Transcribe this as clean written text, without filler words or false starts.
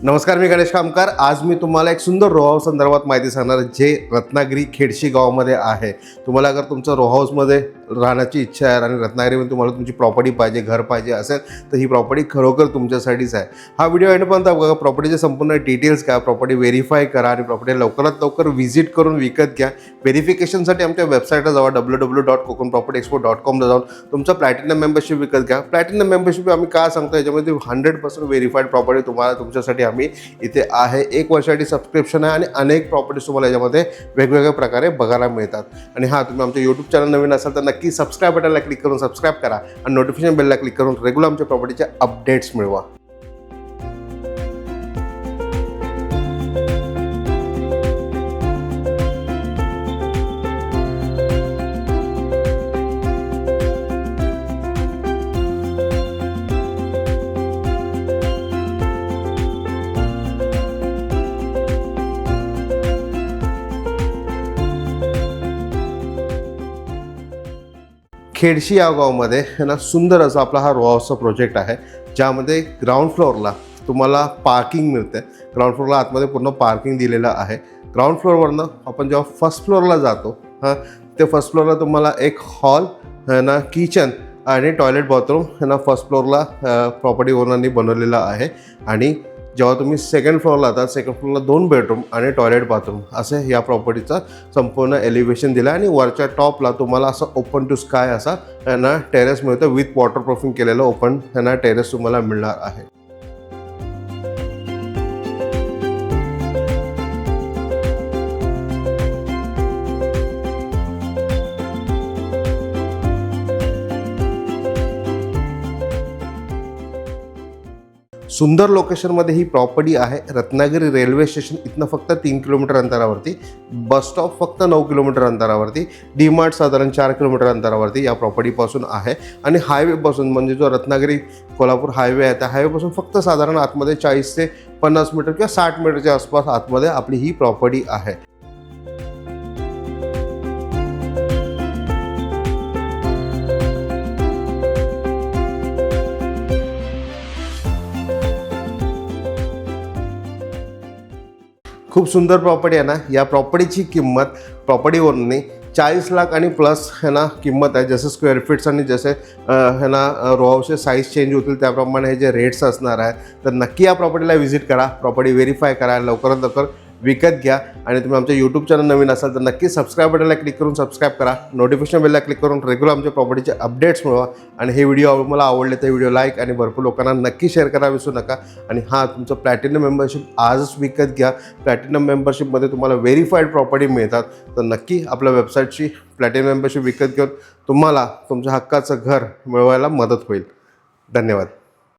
नमस्कार, मी गणेश कामकार। आज मी तुम्हाला एक सुंदर रो हाऊस संदर्भात माहिती सांगणार जे रत्नागिरी खेडशी गावामध्ये आहे। तुम्हाला अगर तुमचं रो हाऊसमध्ये राहण्याची इच्छा आहे आणि रत्नागिरीमध्ये तुम्हाला तुमची प्रॉपर्टी पाहिजे, घर पाहिजे असेल तर ही प्रॉपर्टी खरोखर तुमच्यासाठीच आहे। हा व्हिडिओ एंडपर्यंत बघा। प्रॉपर्टीचे संपूर्ण डिटेल्स काय, प्रॉपर्टी व्हेरीफाय करा आणि प्रॉपर्टी लवकरात लवकर व्हिजिट करून विकत घ्या। व्हेरिफिकेशनसाठी आमच्या वेबसाईटला जावा www.kokonpropertyexpo.com ला जाऊन तुमचं प्लॅटिनम मेंबरशिप विकत घ्या। प्लॅटिनम मेंबरशिप आम्ही काय सांगतो, याच्यामध्ये 100% व्हेरीफाईड प्रॉपर्टी तुम्हाला तुमच्यासाठी आम्ही इथे आहे। 1 वर्षासाठी सबस्क्रिप्शन आहे आणि अनेक प्रॉपर्टीज तुम्हाला याच्यामध्ये वेगवेगळ्या प्रकारे बघायला मिळतात। आणि हां, तुम्ही आमच्या यूट्यूब चॅनल नवीन असाल तर नक्की सबस्क्राईब बटनला क्लिक करून सबस्क्राईब करा आणि नोटिफिकेशन बेलला क्लिक करून रेग्युलर आमच्या प्रॉपर्टीचे अपडेट्स मिळवा। खेडशी या गावामध्ये ना सुंदर असा आपला हा रो हाऊसचा प्रोजेक्ट आहे, ज्यामध्ये ग्राउंड फ्लोअरला तुम्हाला पार्किंग मिळते। ग्राउंड फ्लोअरला आतमध्ये पूर्ण पार्किंग दिलेलं आहे। ग्राउंड फ्लोअरवरनं आपण जेव्हा फर्स्ट फ्लोअरला जातो ते फर्स्ट फ्लोअरला तुम्हाला एक हॉल ना, किचन आणि टॉयलेट बाथरूम ना फर्स्ट फ्लोअरला प्रॉपर्टी ओनरनी बनवलेलं आहे। आणि जेव्हा तुम्ही सेकंड फ्लोअरला जाता, सेकंड फ्लोअरला 2 बेडरूम आणि टॉयलेट बाथरूम असे या प्रॉपर्टीचं संपूर्ण एलिव्हेशन दिलं आहे। आणि वरच्या टॉपला तुम्हाला असं ओपन टू स्काय असा ना टेरेस मिळतं, विथ वॉटरप्रूफिंग केलेलं ओपन ना टेरेस तुम्हाला मिळणार आहे। सुंदर लोकेशनमध्ये ही प्रॉपर्टी आहे। रत्नागिरी रेल्वे स्टेशन इथनं फक्त 3 किलोमीटर अंतरावरती, बस स्टॉप फक्त 9 किलोमीटर अंतरावरती, डीमार्ट साधारण 4 किलोमीटर अंतरावरती या प्रॉपर्टीपासून आहे। आणि हायवेपासून म्हणजे जो रत्नागिरी कोल्हापूर हायवे आहे त्या हायवेपासून फक्त साधारण आतमध्ये 40 ते 50 मीटर किंवा 60 मीटरच्या आसपास आतमध्ये आपली ही प्रॉपर्टी आहे। खूप सुंदर प्रॉपर्टी आहे ना। या प्रॉपर्टीची किंमत प्रॉपर्टीवरनी 40 लाख आणि प्लस है ना किंमत आहे। जसे स्क्वेअर फीट्स आणि जसे है ना रो हाऊसचे साईज चेंज होतील त्याप्रमाणे हे जे रेट्स असणार आहे। तर नक्की या प्रॉपर्टीला व्हिजिट करा, प्रॉपर्टी व्हेरीफाय करा, लवकरात लवकर विकत घ्या। आणि तुम्ही आमच्या यूट्यूब चॅनल नवीन असाल तर नक्की सबस्क्राईब बटनला क्लिक करून सबस्क्राईब करा, नोटिफिकेशन बेलला क्लिक करून रेग्युलर आमच्या प्रॉपर्टीचे अपडेट्स मिळवा। आणि हे व्हिडिओ मला आवडले तर व्हिडिओ लाईक आणि भरपूर लोकांना नक्की शेअर करा विसरू नका। आणि हां, तुमचं प्लॅटिनम मेंबरशिप आजच विकत घ्या। प्लॅटिनम मेंबरशिपमध्ये तुम्हाला व्हेरीफाईड प्रॉपर्टी मिळतात। तर नक्की आपल्या वेबसाईटची प्लॅटिनम मेंबरशिप विकत घेऊन तुम्हाला तुमच्या हक्काचं घर मिळवायला मदत होईल। धन्यवाद।